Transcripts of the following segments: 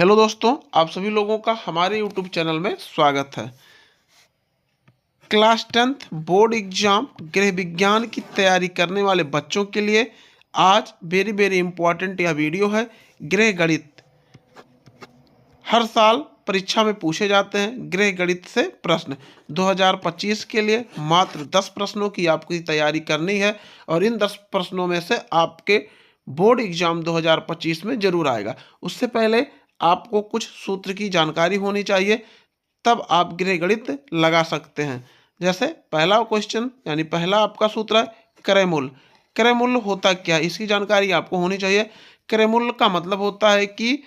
Hello दोस्तों, आप सभी लोगों का हमारे यूट्यूब चैनल में स्वागत है। क्लास 10th बोर्ड एग्जाम गृह विज्ञान की तैयारी करने वाले बच्चों के लिए आज वेरी इंपॉर्टेंट यह वीडियो है। गृह गणित हर साल परीक्षा में पूछे जाते हैं। गृह गणित से प्रश्न 2025 के लिए मात्र 10 प्रश्नों की आपकी तैयारी करनी है और इन 10 प्रश्नों में से आपके बोर्ड एग्जाम 2025 में जरूर आएगा। उससे पहले आपको कुछ सूत्र की जानकारी होनी चाहिए, तब आप गृह गणित लगा सकते हैं। जैसे पहला क्वेश्चन यानी पहला आपका सूत्र है क्रय मूल्य। क्रय मूल्य होता क्या है, इसकी जानकारी आपको होनी चाहिए। क्रय मूल्य का मतलब होता है कि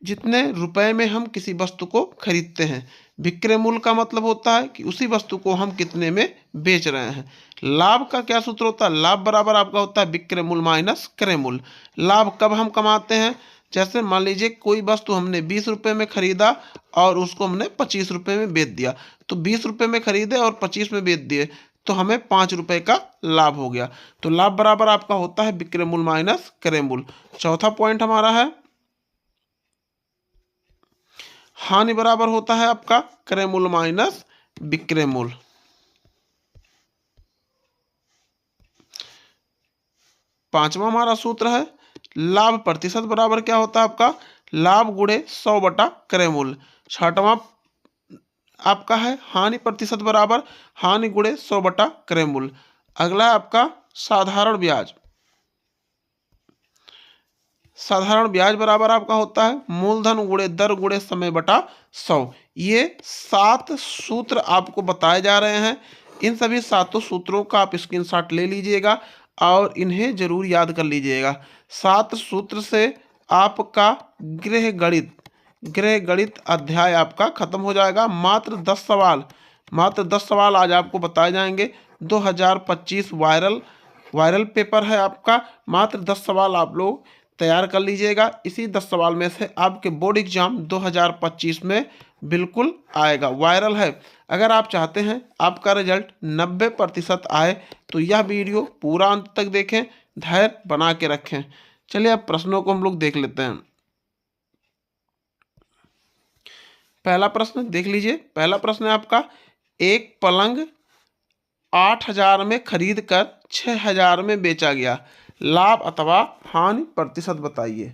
जितने रुपए में हम किसी वस्तु को खरीदते हैं। विक्रय मूल्य का मतलब होता है कि उसी वस्तु को हम कितने में बेच रहे हैं। लाभ का क्या सूत्र होता है, लाभ बराबर आपका होता है विक्रय मूल्य माइनस क्रय मूल्य। लाभ कब हम कमाते हैं, जैसे मान लीजिए कोई वस्तु हमने 20 रुपये में खरीदा और उसको हमने 25 रुपये में बेच दिया, तो 20 रुपये में खरीदे और 25 में बेच दिए तो हमें 5 रुपये का लाभ हो गया। तो लाभ बराबर आपका होता है विक्रय मूल्य माइनस क्रय मूल्य। चौथा पॉइंट हमारा है हानि बराबर होता है आपका क्रय मूल्य माइनस विक्रय मूल्य। पांचवा हमारा सूत्र है लाभ प्रतिशत बराबर क्या होता है आपका लाभ गुणे 100 बटा क्रय मूल्य। छठवां आपका है हानि प्रतिशत बराबर हानि गुणे 100 बटा क्रय मूल्य। अगला है आपका साधारण ब्याज। साधारण ब्याज बराबर आपका होता है मूलधन गुणे दर गुणे समय बटा 100। ये 7 सूत्र आपको बताए जा रहे हैं। इन सभी 7 सूत्रों का आप स्क्रीनशॉट ले लीजिएगा और इन्हें जरूर याद कर लीजिएगा। 7 सूत्र से आपका गृह गणित अध्याय आपका खत्म हो जाएगा। मात्र 10 सवाल आज आपको बताए जाएंगे। 2025 वायरल पेपर है आपका। मात्र 10 सवाल आप लोग तैयार कर लीजिएगा। इसी 10 सवाल में से आपके बोर्ड एग्जाम 2025 में बिल्कुल आएगा, वायरल है। अगर आप चाहते हैं आपका रिजल्ट 90% आए तो यह वीडियो पूरा अंत तक देखें, धैर्य बना के रखें। चलिए अब प्रश्नों को हम लोग देख लेते हैं। पहला प्रश्न देख लीजिए। पहला प्रश्न है आपका एक पलंग 8,000 में खरीद कर 6,000 में बेचा गया, लाभ अथवा हानि प्रतिशत बताइए।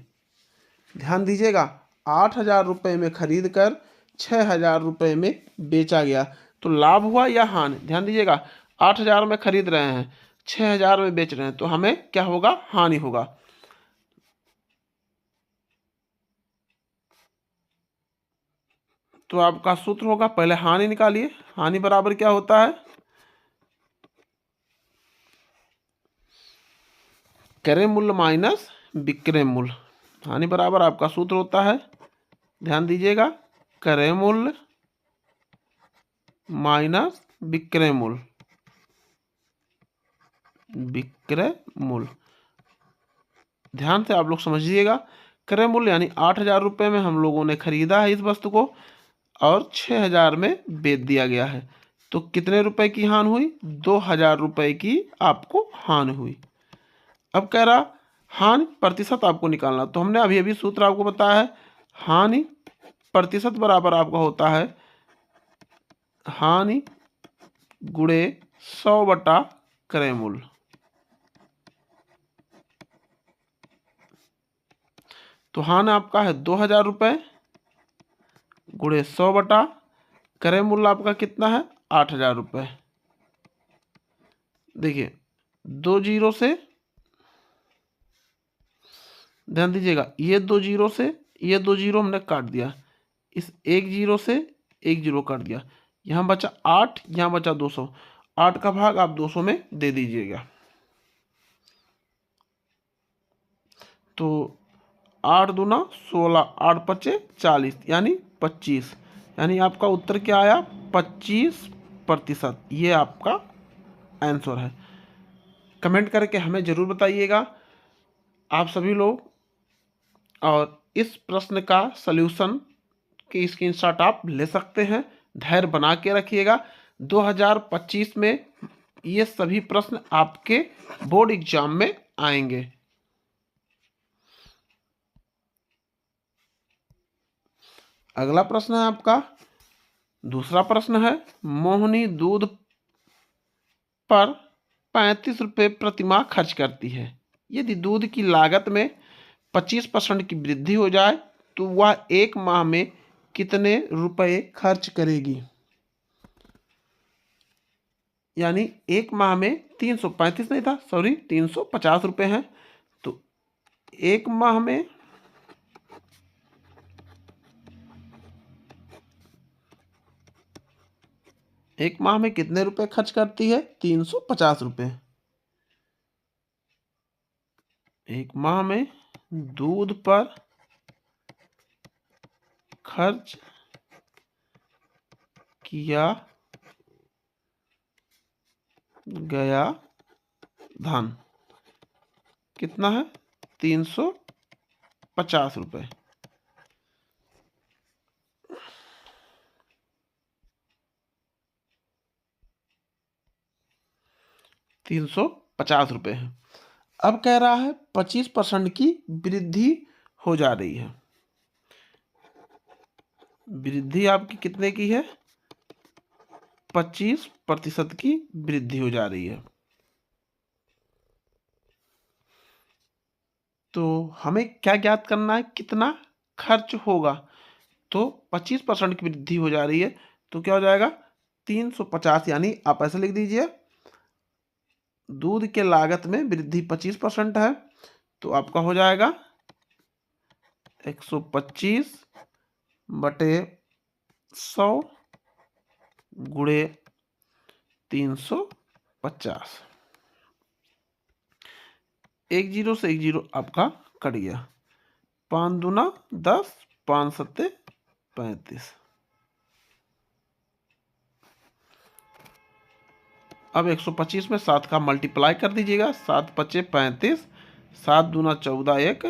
ध्यान दीजिएगा, 8,000 रुपये में खरीद कर 6,000 रुपये में बेचा गया तो लाभ हुआ या हानि। ध्यान दीजिएगा, 8,000 में खरीद रहे हैं, 6,000 में बेच रहे हैं तो हमें क्या होगा, हानि होगा। तो आपका सूत्र होगा, पहले हानि निकालिए। हानि बराबर क्या होता है, क्रय मूल्य माइनस विक्रय मूल्य। हानि बराबर आपका सूत्र होता है, ध्यान दीजिएगा, क्रय मूल्य माइनस विक्रय मूल्य। ध्यान से आप लोग समझिएगा, क्रय मूल्य यानी 8,000 रुपये में हम लोगों ने खरीदा है इस वस्तु को और 6,000 में बेच दिया गया है तो कितने रुपए की हानि हुई, 2,000 रुपये की आपको हानि हुई। अब कह रहा हानि प्रतिशत आपको निकालना, तो हमने अभी अभी सूत्र आपको बताया है। हानि प्रतिशत बराबर आपका होता है हानि गुणे 100 बटा क्रय मूल्य। तो हानि आपका है 2,000 रुपये गुणे 100 बटा क्रय मूल्य आपका कितना है, 8,000 रुपये। देखिए 2 जीरो से, ध्यान दीजिएगा, ये 2 जीरो से ये 2 जीरो हमने काट दिया, इस 1 जीरो से 1 जीरो काट दिया, यहाँ बचा 8, यहाँ बचा 200। 8 का भाग आप 200 में दे दीजिएगा तो 8 दूना 16, 8 पचे 40 यानी 25, यानी आपका उत्तर क्या आया, 25%। ये आपका आंसर है। कमेंट करके हमें ज़रूर बताइएगा आप सभी लोग, और इस प्रश्न का सल्यूशन की स्क्रीनशॉट आप ले सकते हैं। धैर्य बना के रखिएगा, 2025 में ये सभी प्रश्न आपके बोर्ड एग्जाम में आएंगे। अगला प्रश्न है आपका, दूसरा प्रश्न है, मोहिनी दूध पर 35 रुपये प्रतिमाह खर्च करती है। यदि दूध की लागत में 25% की वृद्धि हो जाए तो वह एक माह में कितने रुपए खर्च करेगी? यानी एक माह में 335 नहीं था, सॉरी 350 रुपये हैं, तो एक माह में कितने रुपए खर्च करती है? 350 रुपये। एक माह में दूध पर खर्च किया गया धन कितना है? 350 रुपये। ₹350 है। अब कह रहा है 25% की वृद्धि हो जा रही है। वृद्धि आपकी कितने की है? 25% की वृद्धि हो जा रही है। तो हमें क्या ज्ञात करना है? कितना खर्च होगा? तो 25% की वृद्धि हो जा रही है, तो क्या हो जाएगा? 350, यानी आप ऐसे लिख दीजिए, दूध के लागत में वृद्धि 25% है, तो आपका हो जाएगा 125 बटे 100 गुणे 350। एक जीरो से एक जीरो आपका कट गया। 5 दूना 10, 5 सत्ते 35। अब 125 में 7 का मल्टीप्लाई कर दीजिएगा। 7 पचे 35, 7 दूना 14, 1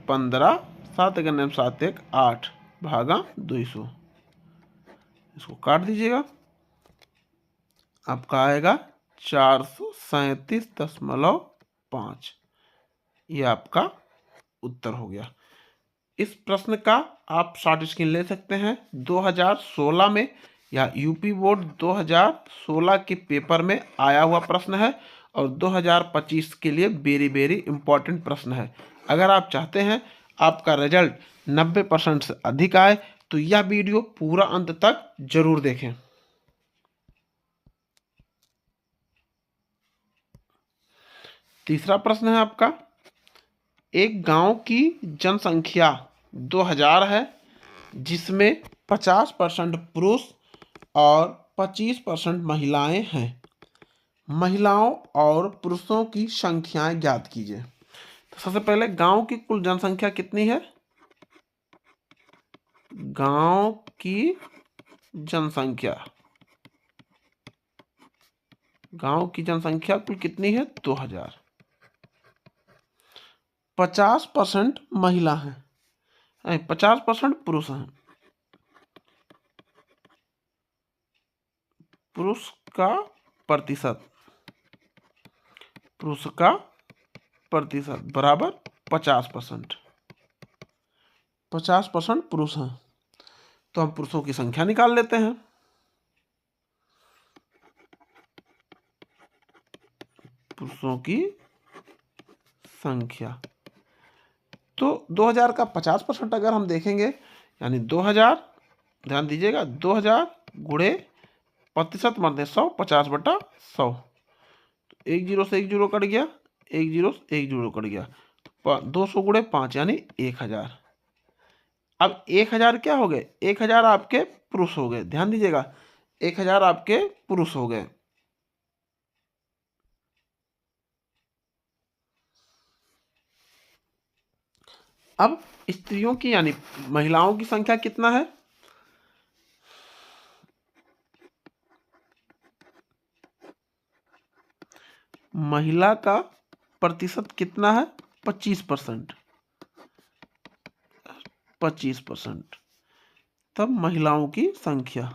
15, 7 एक 7 1 8 भागा 200। इसको काट दीजिएगा, आपका आएगा 437.5। ये आपका उत्तर हो गया। इस प्रश्न का आप शॉर्ट स्क्रीन ले सकते हैं। 2016 में या यूपी बोर्ड 2016 के पेपर में आया हुआ प्रश्न है और 2025 के लिए वेरी वेरी इंपॉर्टेंट प्रश्न है। अगर आप चाहते हैं आपका रिजल्ट 90% से अधिक आए तो यह वीडियो पूरा अंत तक जरूर देखें। तीसरा प्रश्न है आपका, एक गांव की जनसंख्या 2000 है जिसमें 50% पुरुष और 25% महिलाएं हैं। महिलाओं और पुरुषों की संख्याएं ज्ञात कीजिए। तो सबसे पहले गांव की कुल जनसंख्या कितनी है? गांव की जनसंख्या, कुल कितनी है? 2000। 50% महिला है, 50% पुरुष हैं। पुरुष का प्रतिशत बराबर 50%। 50% पुरुष हैं, तो हम पुरुषों की संख्या निकाल लेते हैं। पुरुषों की संख्या, तो 2000 का 50% अगर हम देखेंगे, यानी 2000, ध्यान दीजिएगा, 2000 गुणे प्रतिशत मानते 100, 50/100। एक जीरो से एक जीरो कट गया, एक जीरो से एक जीरो कट गया, 200 गुणे 5 यानी 1000। अब 1000 क्या हो गए? 1000 आपके पुरुष हो गए। ध्यान दीजिएगा, 1000 आपके पुरुष हो गए। अब स्त्रियों की यानी महिलाओं की संख्या कितना है? महिला का प्रतिशत कितना है? 25%। 25%। तब महिलाओं की संख्या,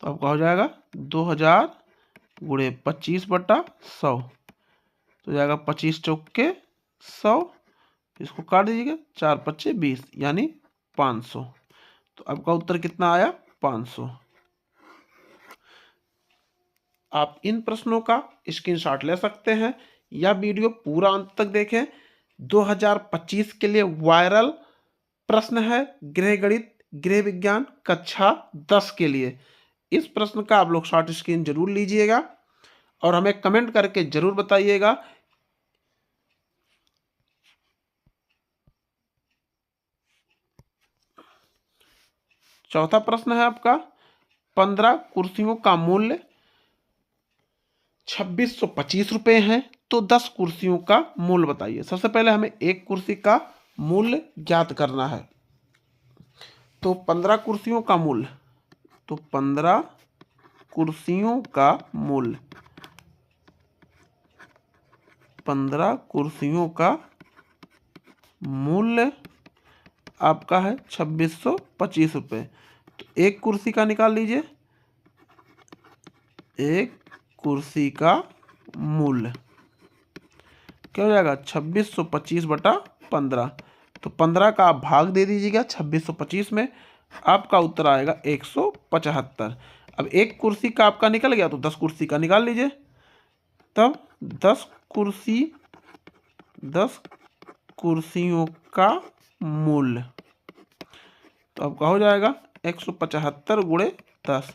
तो आपका हो जाएगा 2000 गुणे 25/100 तो जाएगा 25 चौके 100, इसको काट दीजिएगा 4×5 = 20 यानी 500। तो आपका उत्तर कितना आया 500। आप इन प्रश्नों का स्क्रीनशॉट ले सकते हैं या वीडियो पूरा अंत तक देखें। 2025 के लिए वायरल प्रश्न है गृह गणित गृह विज्ञान कक्षा 10 के लिए। इस प्रश्न का आप लोग शॉर्ट स्क्रीन जरूर लीजिएगा और हमें कमेंट करके जरूर बताइएगा। चौथा प्रश्न है आपका 15 कुर्सियों का मूल्य 2625 रुपये है तो 10 कुर्सियों का मूल्य बताइए। सबसे पहले हमें एक कुर्सी का मूल्य ज्ञात करना है। तो 15 कुर्सियों का मूल्य, तो 15 कुर्सियों का मूल्य, 15 कुर्सियों का मूल्य आपका है 2625 रुपये। तो एक कुर्सी का निकाल लीजिए। एक कुर्सी का मूल्य क्या हो जाएगा 2625/15। तो 15 का आप भाग दे दीजिएगा 2625 में, आपका उत्तर आएगा 175। अब एक कुर्सी का आपका निकल गया तो 10 कुर्सी का निकाल लीजिए। तब 10 कुर्सियों का मूल्य तो आपका हो जाएगा 175 × 10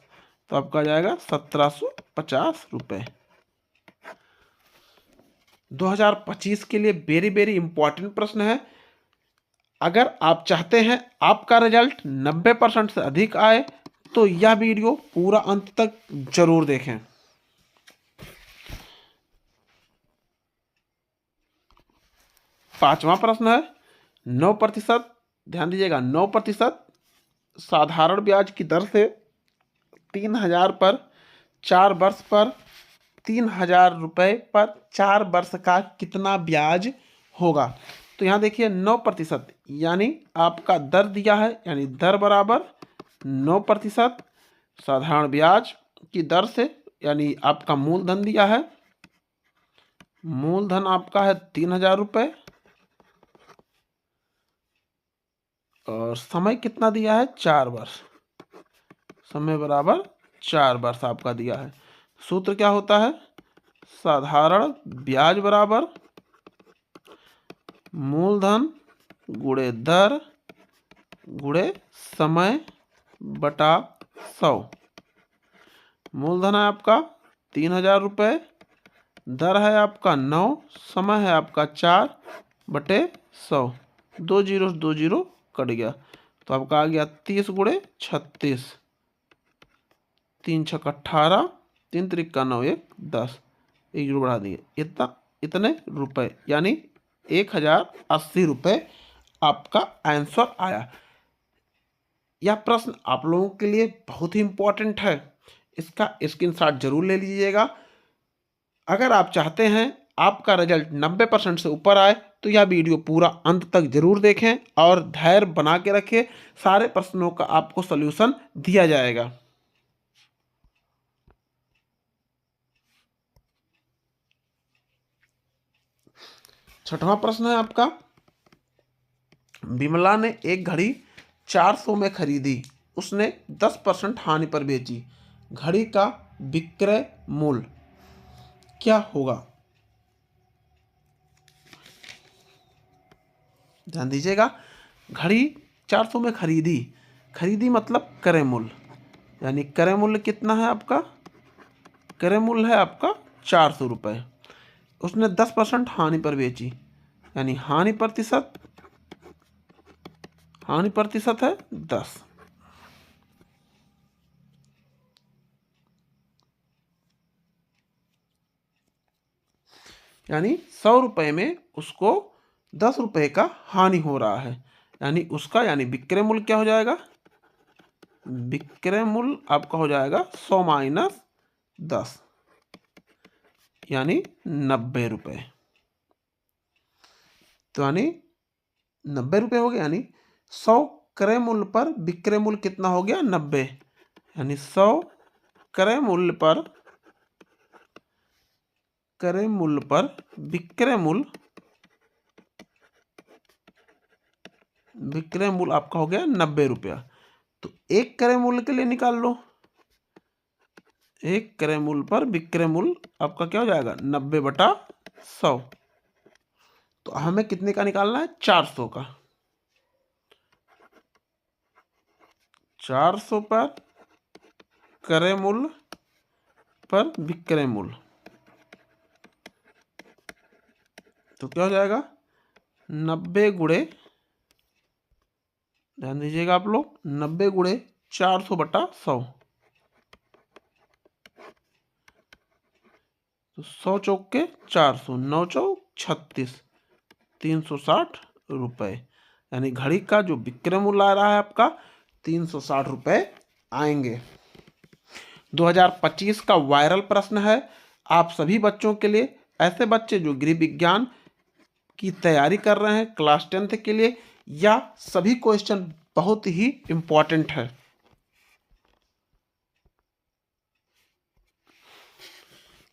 तो आपका जाएगा 1750 रुपये। 2025 के लिए वेरी वेरी इंपॉर्टेंट प्रश्न है। अगर आप चाहते हैं आपका रिजल्ट 90% से अधिक आए तो यह वीडियो पूरा अंत तक जरूर देखें। पांचवा प्रश्न है 9%, ध्यान दीजिएगा 9% साधारण ब्याज की दर से 3000 पर 4 वर्ष पर 3000 रुपये पर 4 वर्ष का कितना ब्याज होगा। तो यहाँ देखिए 9% यानी आपका दर दिया है, यानी दर बराबर 9% साधारण ब्याज की दर से, यानी आपका मूलधन दिया है, मूलधन आपका है 3000 रुपये और समय कितना दिया है 4 वर्ष, समय बराबर 4 वर्ष आपका दिया है। सूत्र क्या होता है, साधारण ब्याज बराबर मूलधन गुणे दर गुणे समय बटा 100। मूलधन है आपका 3000 रुपये, दर है आपका 9, समय है आपका 4/100, 2 जीरो 2 जीरो कट गया तो आपका आ गया 30 × 36, 3 × 6 = 18, 3 × 3 = 9, 1 10, 1 जीरो बढ़ा दिए, इतने रुपए यानी 1080 रुपये आपका आंसर आया। यह प्रश्न आप लोगों के लिए बहुत ही इंपॉर्टेंट है, इसका स्क्रीनशॉट जरूर ले लीजिएगा। अगर आप चाहते हैं आपका रिजल्ट 90% से ऊपर आए तो यह वीडियो पूरा अंत तक जरूर देखें और धैर्य बना के रखें, सारे प्रश्नों का आपको सॉल्यूशन दिया जाएगा। छठवां प्रश्न है आपका, विमला ने एक घड़ी 400 में खरीदी, उसने 10% हानि पर बेची, घड़ी का विक्रय मूल्य क्या होगा। ध्यान दीजिएगा, घड़ी 400 में खरीदी मतलब क्रय मूल्य, यानी क्रय मूल्य कितना है आपका, क्रय मूल्य है आपका 400 रुपये, उसने 10% हानि पर बेची, यानी हानि प्रतिशत है 10। यानी 100 रुपये में उसको 10 रुपये का हानि हो रहा है, यानी उसका यानी विक्रय मूल्य क्या हो जाएगा, विक्रय मूल्य आपका हो जाएगा 100 - 10 यानी 90 रुपये। तो यानी 90 रुपये हो गया, यानी 100 क्रय मूल्य पर विक्रय मूल्य कितना हो गया 90, यानी 100 क्रय मूल्य पर क्रय मूल्य पर विक्रय मूल्य आपका हो गया 90 रुपया। तो एक क्रय मूल्य के लिए निकाल लो, एक क्रय मूल्य पर विक्रय मूल्य आपका क्या हो जाएगा 90/100। तो हमें कितने का निकालना है 400 का। 400 पर क्रय मूल्य पर विक्रय मूल्य, तो क्या हो जाएगा 90 गुणे, ध्यान दीजिएगा आप लोग, 90 गुणे 400/100। तो 100 चौक के 400, 9 चौक 36, 360 रुपये। यानी घड़ी का जो विक्रय मूल्य आ रहा है आपका 360 रुपये आएंगे। 2025 का वायरल प्रश्न है आप सभी बच्चों के लिए, ऐसे बच्चे जो गृह विज्ञान की तैयारी कर रहे हैं क्लास 10th के लिए, या सभी क्वेश्चन बहुत ही इंपॉर्टेंट है।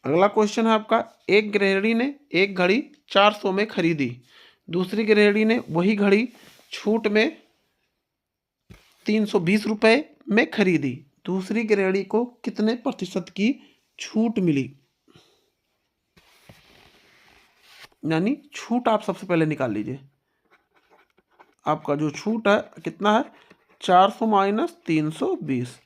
अगला क्वेश्चन है आपका, एक गृहिणी ने एक घड़ी 400 में खरीदी, दूसरी गृहिणी ने वही घड़ी छूट में 320 रुपये में खरीदी, दूसरी गृहिणी को कितने प्रतिशत की छूट मिली। यानी छूट आप सबसे पहले निकाल लीजिए, आपका जो छूट है कितना है 400 माइनस 320,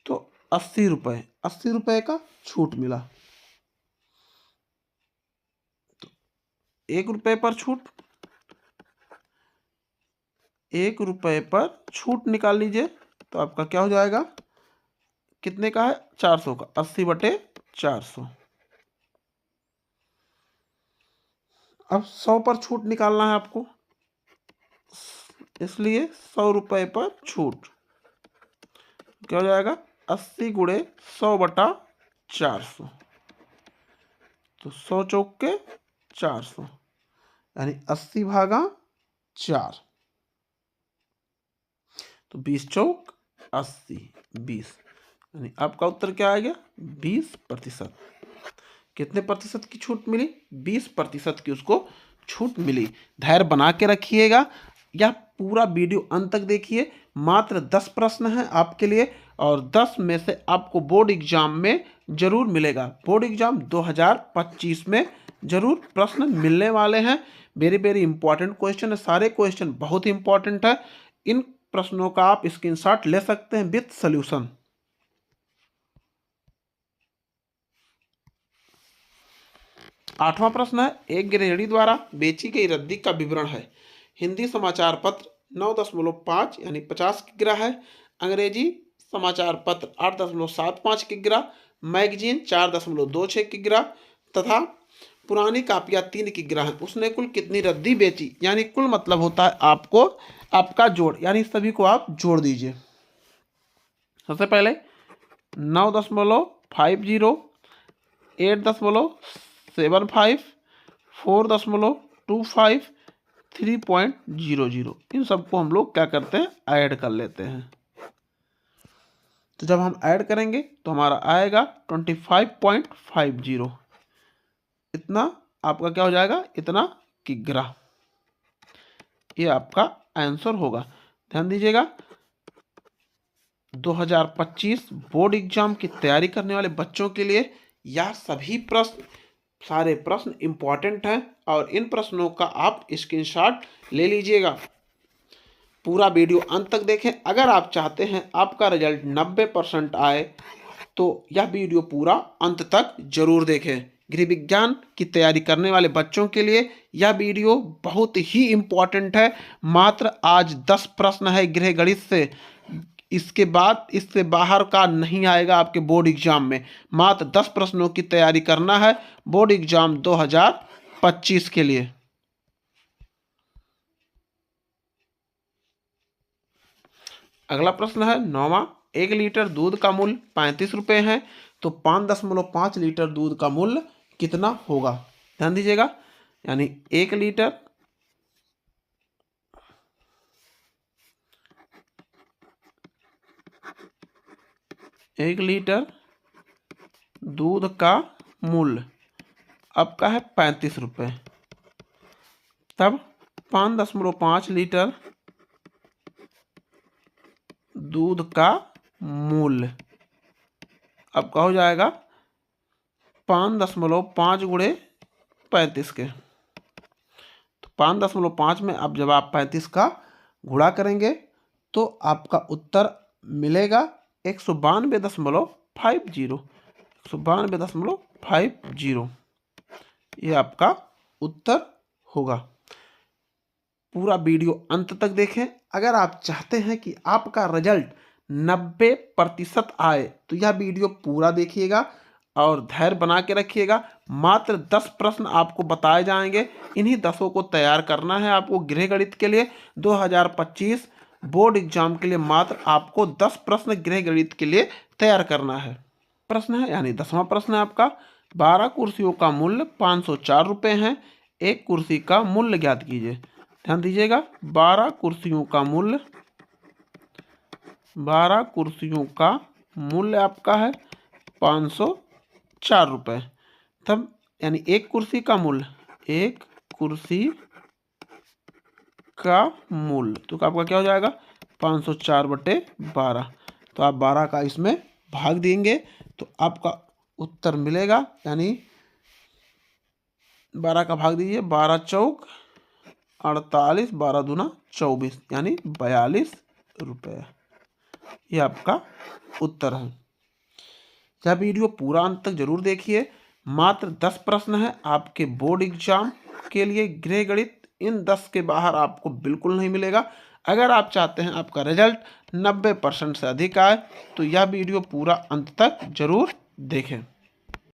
तो 80 रुपये, 80 रुपये का छूट मिला। तो 1 रुपये पर छूट, 1 रुपये पर छूट निकाल लीजिए, तो आपका क्या हो जाएगा, कितने का है 400 का, 80/400। अब 100 पर छूट निकालना है आपको, इसलिए 100 रुपये पर छूट क्या हो जाएगा 80 गुणे 100/400। तो 100 चौक के 400, यानी 80 भागा 4, तो 20 चौक 80, 20, यानी आपका उत्तर क्या आ गया 20%। कितने प्रतिशत की छूट मिली, 20% की उसको छूट मिली। धैर्य बना के रखिएगा, यह पूरा वीडियो अंत तक देखिए। मात्र 10 प्रश्न हैं आपके लिए, और 10 में से आपको बोर्ड एग्जाम में जरूर मिलेगा। बोर्ड एग्जाम 2025 में जरूर प्रश्न मिलने वाले हैं। वेरी वेरी इंपॉर्टेंट क्वेश्चन है, सारे क्वेश्चन बहुत इंपॉर्टेंट है। इन प्रश्नों का आप स्क्रीनशॉट ले सकते हैं विथ सॉल्यूशन। 8वां प्रश्न है, एक गृहिणी द्वारा बेची गई रद्दी का विवरण है। हिंदी समाचार पत्र 9.5 यानी 50 किग्रा है, अंग्रेजी समाचार पत्र 8.75 किग्रा, मैगजीन 4.26 किग्रा तथा पुरानी कापियाँ 3 किग्रा है। उसने कुल कितनी रद्दी बेची, यानी कुल मतलब होता है आपको आपका जोड़, यानी सभी को आप जोड़ दीजिए। सबसे पहले 9.50, 8.75, 4.25, 3.00, इन सबको हम लोग क्या करते हैं ऐड कर लेते हैं। तो जब हम ऐड करेंगे तो हमारा आएगा 25.50, इतना आपका क्या हो जाएगा, इतना किग्रा। ये आपका आंसर होगा। ध्यान दीजिएगा, 2025 बोर्ड एग्जाम की तैयारी करने वाले बच्चों के लिए यह सभी प्रश्न, सारे प्रश्न इंपॉर्टेंट हैं, और इन प्रश्नों का आप स्क्रीनशॉट ले लीजिएगा। पूरा वीडियो अंत तक देखें। अगर आप चाहते हैं आपका रिजल्ट 90% आए तो यह वीडियो पूरा अंत तक जरूर देखें। गृह विज्ञान की तैयारी करने वाले बच्चों के लिए यह वीडियो बहुत ही इम्पॉर्टेंट है। मात्र आज 10 प्रश्न है गृह गणित से, इसके बाद इससे बाहर का नहीं आएगा आपके बोर्ड एग्जाम में। मात्र 10 प्रश्नों की तैयारी करना है बोर्ड एग्जाम 2025 के लिए। अगला प्रश्न है 9वां, 1 लीटर दूध का मूल्य 35 रुपये है, तो 5.5 लीटर दूध का मूल्य कितना होगा। ध्यान दीजिएगा, यानी 1 लीटर दूध का मूल्य आपका है 35 रुपये। तब 5.5 लीटर दूध का मूल्य आपका हो जाएगा 5.5 गुणे 35 के। तो 5.5 में अब जब आप 35 का गुणा करेंगे तो आपका उत्तर मिलेगा 192.50। 192.50 ये आपका उत्तर होगा। पूरा वीडियो अंत तक देखें। अगर आप चाहते हैं कि आपका रिजल्ट 90% आए तो यह वीडियो पूरा देखिएगा और धैर्य बना के रखिएगा। मात्र 10 प्रश्न आपको बताए जाएंगे, इन्हीं 10 को तैयार करना है आपको गृह गणित के लिए। 2025 बोर्ड एग्जाम के लिए मात्र आपको 10 प्रश्न गृह गणित के लिए तैयार करना है। प्रश्न है यानी 10वां प्रश्न है आपका, 12 कुर्सियों का मूल्य 504 रुपये है, एक कुर्सी का मूल्य ज्ञात कीजिए। ध्यान दीजिएगा, 12 कुर्सियों का मूल्य आपका है 504 रुपये। तब यानी एक कुर्सी का मूल्य तो आपका क्या हो जाएगा 504/12। तो आप 12 का इसमें भाग देंगे तो आपका उत्तर मिलेगा, यानी 12 का भाग दीजिए, 12 चौक 48, 12 दूना 24, यानी 42 रुपये। ये आपका उत्तर है। यह वीडियो पूरा अंत तक जरूर देखिए। मात्र 10 प्रश्न है आपके बोर्ड एग्जाम के लिए गृह गणित। इन 10 के बाहर आपको बिल्कुल नहीं मिलेगा। अगर आप चाहते हैं आपका रिजल्ट 90% से अधिक आए तो यह वीडियो पूरा अंत तक जरूर देखें।